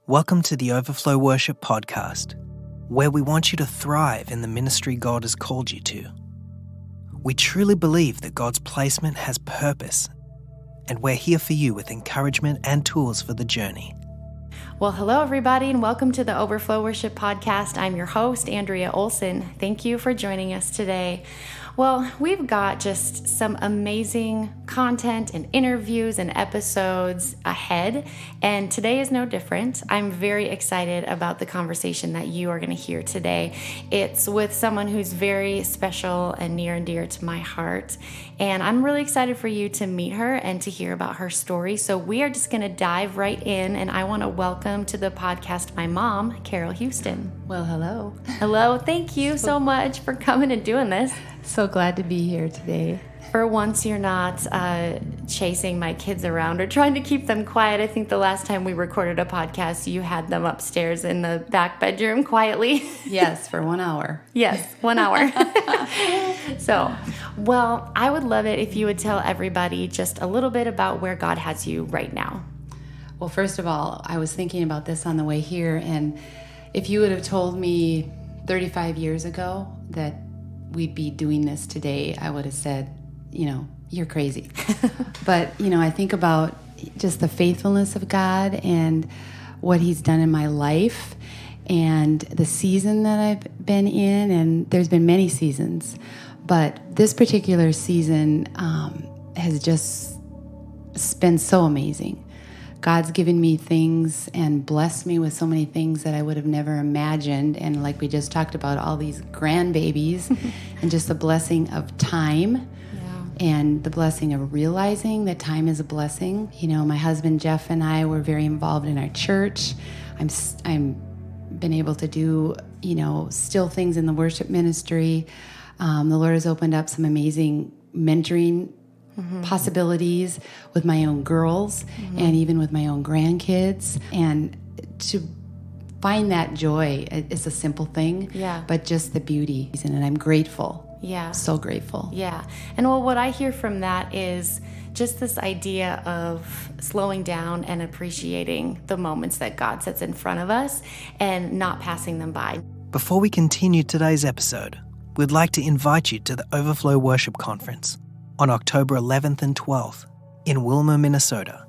Welcome to the Overflow Worship Podcast, where we want you to thrive in the ministry God has called you to. We truly believe that God's placement has purpose, and we're here for you with encouragement and tools for the journey. Well, hello, everybody, and welcome to the Overflow Worship Podcast. I'm your host, Andrea Olson. Thank you for joining us today. Well, we've got just some amazing content and interviews and episodes ahead, and today is no different. I'm very excited about the conversation that you are going to hear today. It's with someone who's very special and near and dear to my heart, and I'm really excited for you to meet her and to hear about her story. So we are just going to dive right in, and I want to welcome to the podcast my mom, Carol Houston. Well, hello. Hello. Thank you so much for coming and doing this. So glad to be here today. For once, you're not chasing my kids around or trying to keep them quiet. I think the last time we recorded a podcast, you had them upstairs in the back bedroom quietly. Yes, for 1 hour. Yes, 1 hour. So, well, I would love it if you would tell everybody just a little bit about where God has you right now. Well, first of all, I was thinking about this on the way here, and if you would have told me 35 years ago that we'd be doing this today, I would have said, you're crazy. But, I think about just the faithfulness of God and what He's done in my life and the season that I've been in, and there's been many seasons, but this particular season has just been so amazing. God's given me things and blessed me with so many things that I would have never imagined. And like we just talked about, all these grandbabies and just the blessing of time and the blessing of realizing that time is a blessing. My husband Jeff and I were very involved in our church. I'm been able to do, still things in the worship ministry. The Lord has opened up some amazing mentoring possibilities with my own girls and even with my own grandkids. And to find that joy, it's a simple thing, but just the beauty. And I'm grateful. Yeah. So grateful. Yeah. And well, what I hear from that is just this idea of slowing down and appreciating the moments that God sets in front of us and not passing them by. Before we continue today's episode, we'd like to invite you to the Overflow Worship Conference on October 11th and 12th in Wilmer, Minnesota.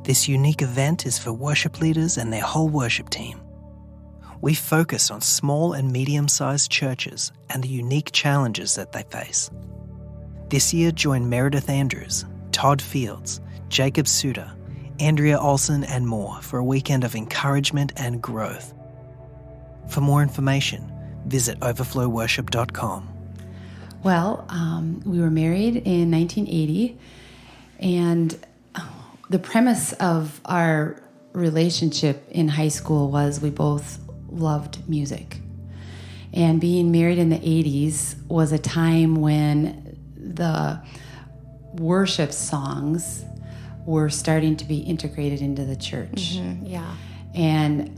This unique event is for worship leaders and their whole worship team. We focus on small and medium-sized churches and the unique challenges that they face. This year, join Meredith Andrews, Todd Fields, Jacob Suter, Andrea Olson, and more for a weekend of encouragement and growth. For more information, visit overflowworship.com. Well, we were married in 1980, and the premise of our relationship in high school was we both loved music. And being married in the 80s was a time when the worship songs were starting to be integrated into the church. Yeah. And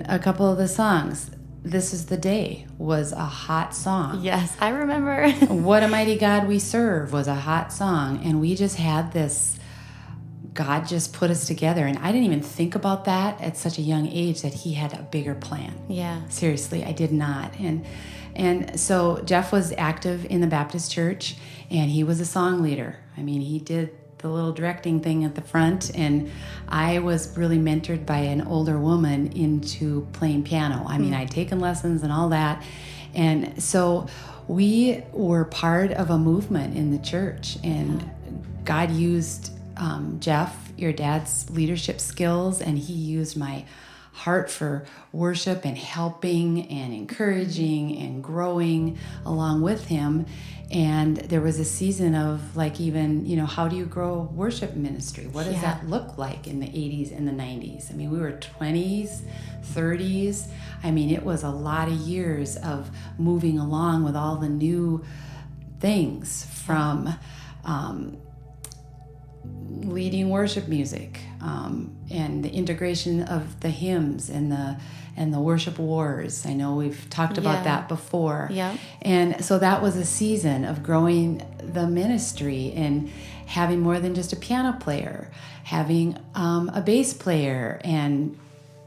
a couple of the songs, This Is the Day was a hot song. Yes, I remember. What a Mighty God We Serve was a hot song. And we just had this, God just put us together. And I didn't even think about that at such a young age, that He had a bigger plan. Yeah. Seriously, I did not. And so Jeff was active in the Baptist church, and he was a song leader. He did the little directing thing at the front, and I was really mentored by an older woman into playing piano. I'd taken lessons and all that, and so we were part of a movement in the church, and God used Jeff, your dad's leadership skills, and He used my heart for worship and helping and encouraging and growing along with him. And there was a season of how do you grow a worship ministry? What does that look like in the 80s and the 90s? We were 20s, 30s. It was a lot of years of moving along with all the new things from leading worship music and the integration of the hymns and the worship wars. I know we've talked about that before. Yeah. And so that was a season of growing the ministry and having more than just a piano player, having a bass player and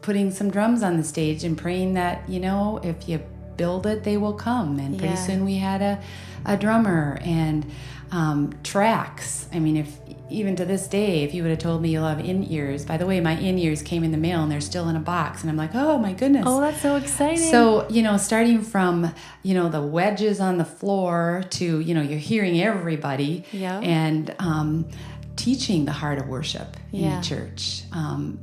putting some drums on the stage and praying that, if you build it, they will come. And pretty soon we had a drummer and tracks. I mean, even to this day, if you would have told me you'll have in-ears, by the way, my in-ears came in the mail and they're still in a box. And I'm like, oh my goodness. Oh, that's so exciting. So, starting from, the wedges on the floor to, you're hearing everybody and teaching the heart of worship in the church.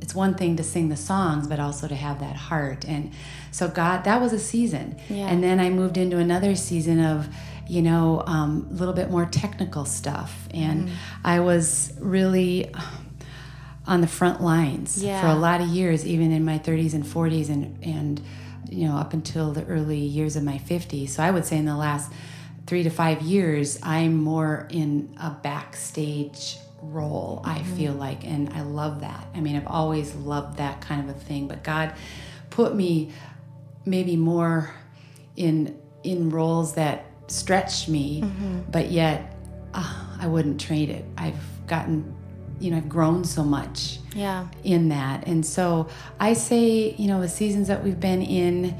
It's one thing to sing the songs, but also to have that heart. And so that was a season. Yeah. And then I moved into another season of, a little bit more technical stuff. And I was really on the front lines for a lot of years, even in my 30s and 40s and up until the early years of my 50s. So I would say in the last 3 to 5 years, I'm more in a backstage role, I feel like, and I love that. I mean, I've always loved that kind of a thing, but God put me maybe more in roles that stretched me, but yet I wouldn't trade it. I've gotten, I've grown so much in that. And so I say, the seasons that we've been in,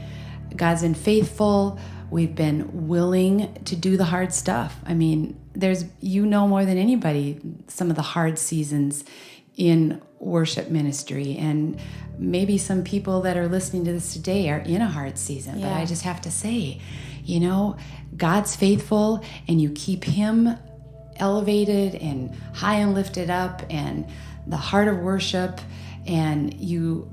God's been faithful. We've been willing to do the hard stuff. I mean, there's, more than anybody, some of the hard seasons in worship ministry. And maybe some people that are listening to this today are in a hard season. But I just have to say, God's faithful, and you keep Him elevated and high and lifted up, and the heart of worship, and you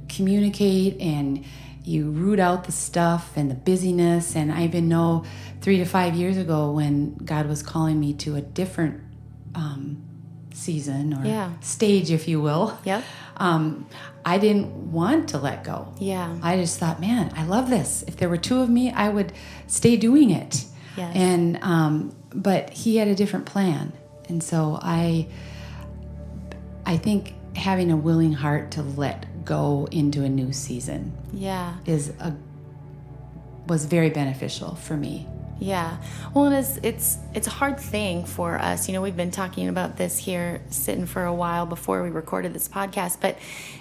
communicate and you root out the stuff and the busyness. And I even know 3 to 5 years ago when God was calling me to a different season or stage, if you will. Yep. I didn't want to let go. Yeah. I just thought, man, I love this. If there were 2 of me, I would stay doing it. Yes. And but He had a different plan. And so I think having a willing heart to let go into a new season was very beneficial for me. Yeah. Well, it's a hard thing for us. We've been talking about this here sitting for a while before we recorded this podcast, but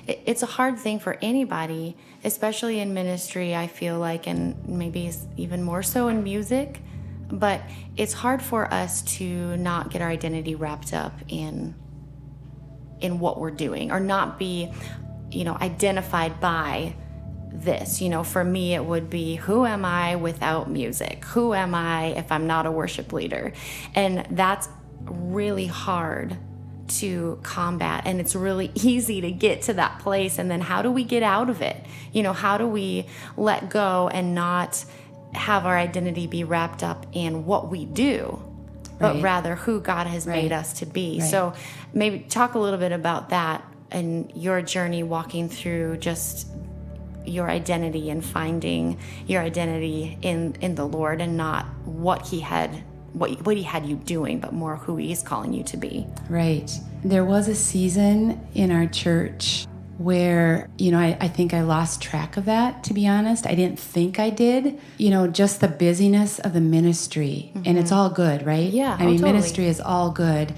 it's a hard thing for anybody, especially in ministry, I feel like, and maybe even more so in music. But it's hard for us to not get our identity wrapped up in what we're doing, or not be, identified by this. For me, it would be, who am I without music? Who am I if I'm not a worship leader? And that's really hard to combat, and it's really easy to get to that place. And then how do we get out of it? How do we let go and not have our identity be wrapped up in what we do, but rather who God has made us to be? So maybe talk a little bit about that and your journey walking through just your identity and finding your identity in the Lord, and not what He had you doing, but more who He's calling you to be. Right. There was a season in our church where, I think I lost track of that, to be honest. I didn't think I did. Just the busyness of the ministry. And it's all good, right? Yeah. I mean, totally. Ministry is all good.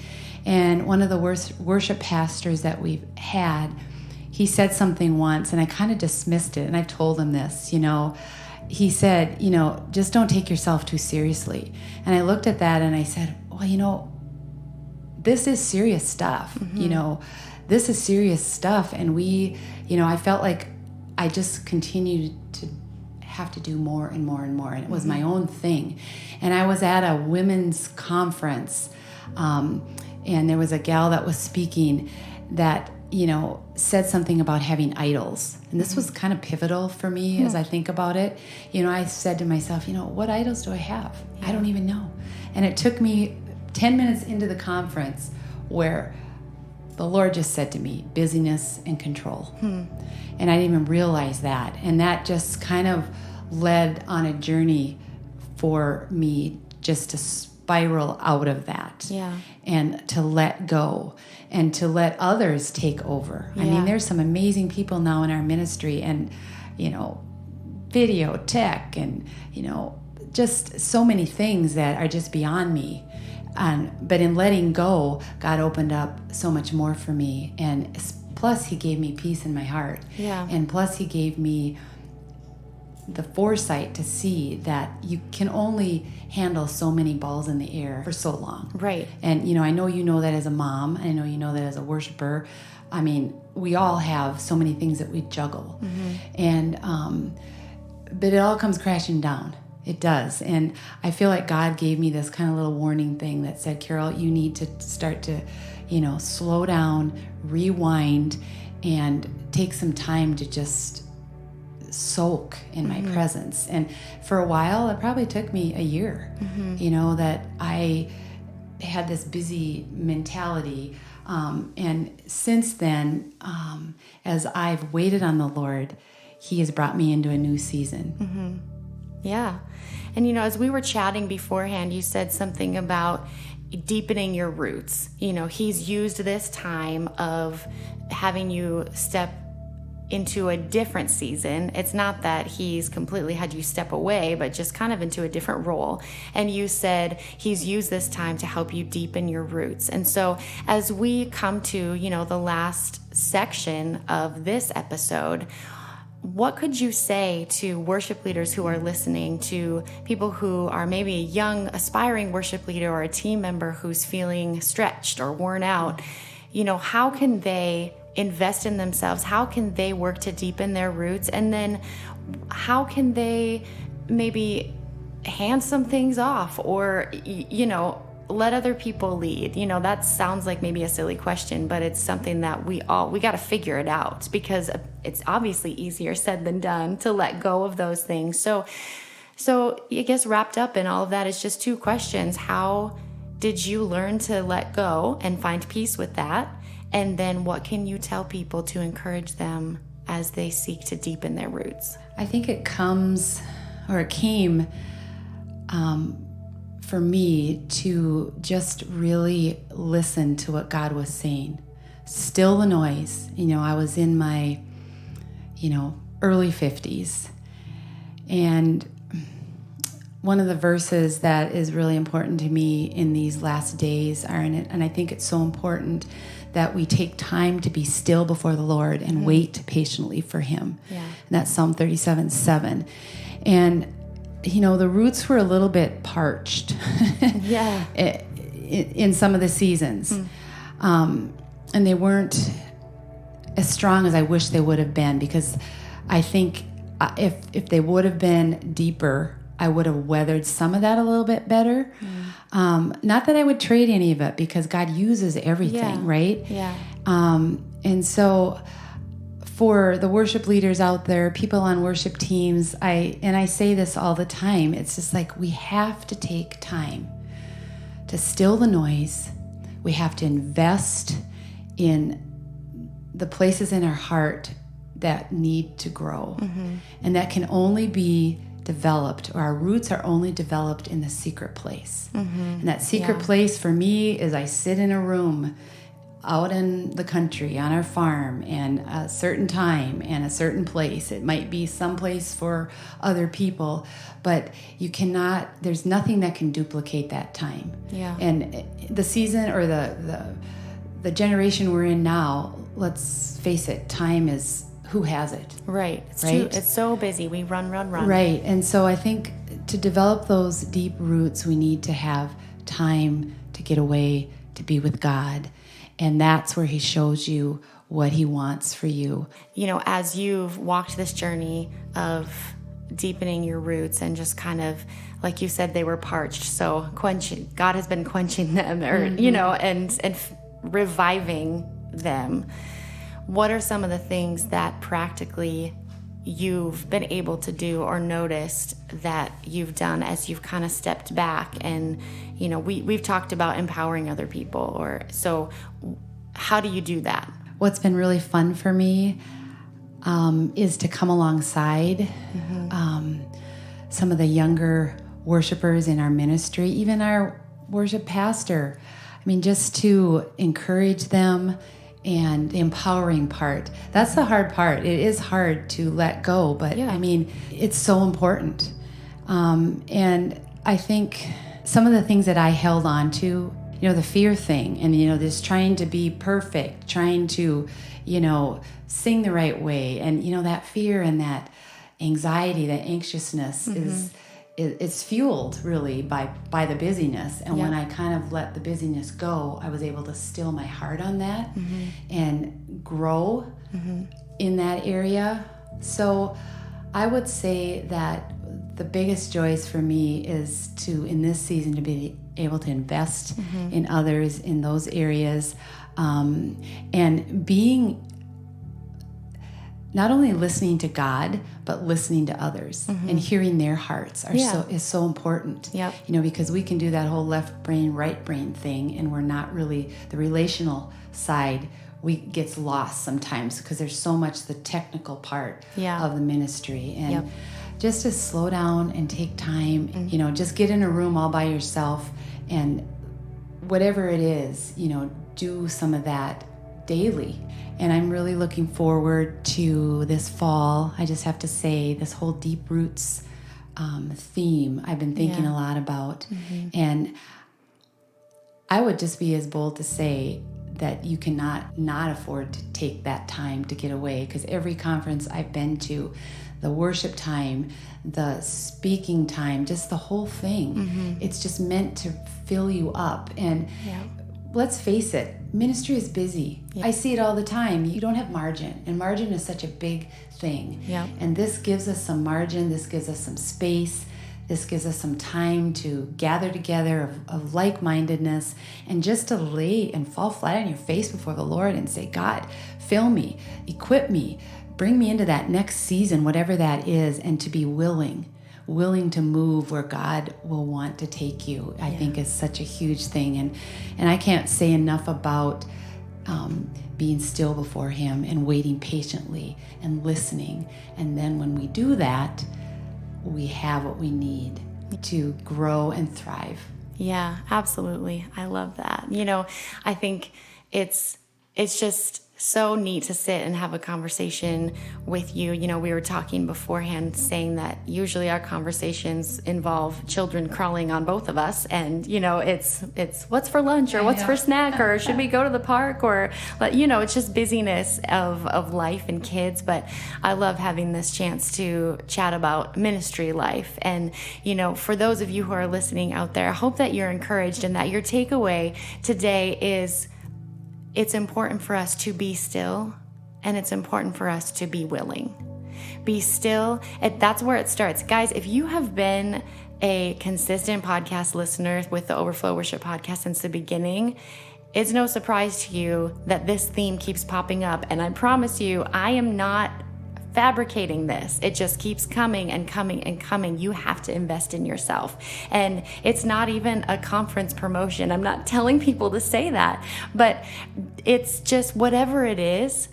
And one of the worship pastors that we've had, he said something once, and I kind of dismissed it, and I've told him this, He said, just don't take yourself too seriously. And I looked at that and I said, well, this is serious stuff. This is serious stuff. And I felt like I just continued to have to do more and more and more. And it was my own thing. And I was at a women's conference, and there was a gal that was speaking that said something about having idols. And this was kind of pivotal for me as I think about it. I said to myself, what idols do I have? I don't even know. And it took me 10 minutes into the conference where the Lord just said to me, busyness and control. And I didn't even realize that. And that just kind of led on a journey for me just to spiral out of that. And to let go and to let others take over. I mean, there's some amazing people now in our ministry, and video tech, and just so many things that are just beyond me. But in letting go, God opened up so much more for me, and plus he gave me peace in my heart. Yeah. And plus he gave me the foresight to see that you can only handle so many balls in the air for so long. Right. And, I know you know that as a mom. I know you know that as a worshiper. I mean, we all have so many things that we juggle. And, but it all comes crashing down. It does. And I feel like God gave me this kind of little warning thing that said, Carol, you need to start to, slow down, rewind, and take some time to just soak in my presence. And for a while, it probably took me a year, that I had this busy mentality. And since then, as I've waited on the Lord, he has brought me into a new season. Yeah. And, as we were chatting beforehand, you said something about deepening your roots. He's used this time of having you step into a different season. It's not that he's completely had you step away, but just kind of into a different role. And you said he's used this time to help you deepen your roots. And so as we come to, the last section of this episode, what could you say to worship leaders who are listening, to people who are maybe a young aspiring worship leader or a team member who's feeling stretched or worn out? How can they invest in themselves? How can they work to deepen their roots? And then how can they maybe hand some things off or, let other people lead? That sounds like maybe a silly question, but it's something that we got to figure it out, because it's obviously easier said than done to let go of those things. So I guess wrapped up in all of that is just two questions. How did you learn to let go and find peace with that? And then what can you tell people to encourage them as they seek to deepen their roots? I think it came for me to just really listen to what God was saying. Still the noise. I was in my, early 50s. And one of the verses that is really important to me in these last days are in it, and I think it's so important that we take time to be still before the Lord and wait patiently for him. Yeah. And that's Psalm 37:7. And the roots were a little bit parched Yeah. in some of the seasons. And they weren't as strong as I wish they would have been, because I think if they would have been deeper, I would have weathered some of that a little bit better. Not that I would trade any of it, because God uses everything, right? Yeah. And so for the worship leaders out there, people on worship teams, I say this all the time, it's just like we have to take time to still the noise. We have to invest in the places in our heart that need to grow. And that can only be developed, or our roots are only developed in the secret place. And that secret place for me is I sit in a room out in the country on our farm, and a certain time and a certain place. It might be someplace for other people, but there's nothing that can duplicate that time. Yeah. And the season, or the generation we're in now, let's face it, time is, who has it? Right. Right? It's so busy. We run. Right. And so I think to develop those deep roots, we need to have time to get away, to be with God. And that's where he shows you what he wants for you. As you've walked this journey of deepening your roots and just kind of, like you said, they were parched. So God has been quenching them, or, and reviving them. What are some of the things that practically you've been able to do or noticed that you've done as you've kind of stepped back? And, we've talked about empowering other people, so how do you do that? What's been really fun for me is to come alongside some of the younger worshipers in our ministry, even our worship pastor. Just to encourage them. And the empowering part, that's the hard part. It is hard to let go, but it's so important. And I think some of the things that I held on to the fear thing, and, this trying to be perfect, trying to, sing the right way. And, that fear and that anxiety, that anxiousness it's fueled really by the busyness. And when I kind of let the busyness go, I was able to still my heart on that and grow in that area. So I would say that the biggest joys for me is in this season, to be able to invest in others in those areas, and being not only listening to God, but listening to others and hearing their hearts is so important. Because we can do that whole left brain, right brain thing, and we're not really, the relational side gets lost sometimes because there's so much the technical part of the ministry. And just to slow down and take time, just get in a room all by yourself, and whatever it is, do some of that daily. And I'm really looking forward to this fall. I just have to say, this whole Deep Roots theme I've been thinking a lot about. And I would just be as bold to say that you cannot not afford to take that time to get away, because every conference I've been to, the worship time, the speaking time, just the whole thing, it's just meant to fill you up. And let's face it, ministry is busy. I see it all the time. You don't have margin, and margin is such a big thing. And this gives us some margin. This gives us some space. This gives us some time to gather together of like-mindedness, and just to lay and fall flat on your face before the Lord and say, God, fill me, equip me, bring me into that next season, whatever that is, and to be willing to move where God will want to take you. I think is such a huge thing. And I can't say enough about being still before Him and waiting patiently and listening. And then when we do that, we have what we need to grow and thrive. Yeah, absolutely. I love that. I think it's just so neat to sit and have a conversation with you. We were talking beforehand, saying that usually our conversations involve children crawling on both of us, and it's what's for lunch, or what's for snack, or should we go to the park, or it's just busyness of life and kids. But I love having this chance to chat about ministry life. And for those of you who are listening out there, I hope that you're encouraged, and that your takeaway today is, it's important for us to be still, and it's important for us to be willing. Be still. That's where it starts. Guys, if you have been a consistent podcast listener with the Overflow Worship Podcast since the beginning, it's no surprise to you that this theme keeps popping up. And I promise you, I am not fabricating this. It just keeps coming and coming and coming. You have to invest in yourself. And it's not even a conference promotion. I'm not telling people to say that, but it's just whatever it is,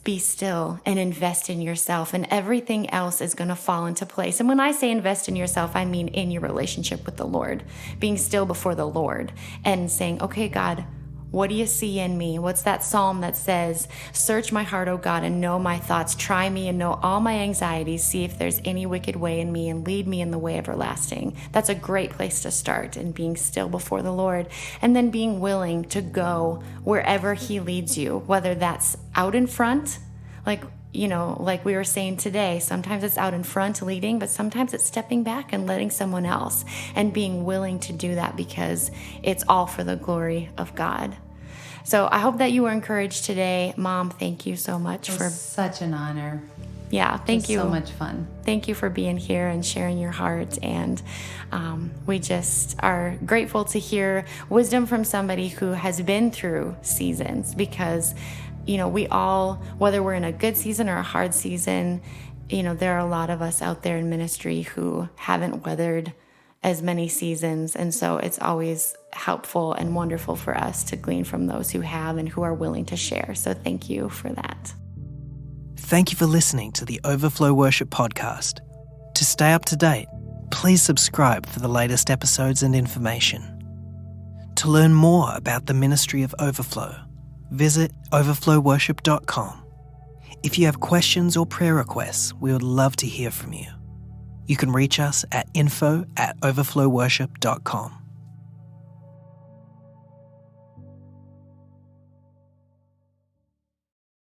be still and invest in yourself, and everything else is going to fall into place. And when I say invest in yourself, I mean in your relationship with the Lord, being still before the Lord and saying, okay, God, what do you see in me? What's that psalm that says, search my heart, O God, and know my thoughts. Try me and know all my anxieties. See if there's any wicked way in me, and lead me in the way everlasting. That's a great place to start, in being still before the Lord. And then being willing to go wherever He leads you, whether that's out in front, like we were saying today, sometimes it's out in front leading, but sometimes it's stepping back and letting someone else, and being willing to do that because it's all for the glory of God. So I hope that you were encouraged today. Mom, thank you so much for such an honor. Yeah, thank you. So much fun. Thank you for being here and sharing your heart. And we just are grateful to hear wisdom from somebody who has been through seasons, because we all, whether we're in a good season or a hard season, there are a lot of us out there in ministry who haven't weathered as many seasons. And so it's always helpful and wonderful for us to glean from those who have and who are willing to share. So thank you for that. Thank you for listening to the Overflow Worship Podcast. To stay up to date, please subscribe for the latest episodes and information. To learn more about the ministry of Overflow, visit overflowworship.com. If you have questions or prayer requests, we would love to hear from you. You can reach us at info@overflowworship.com.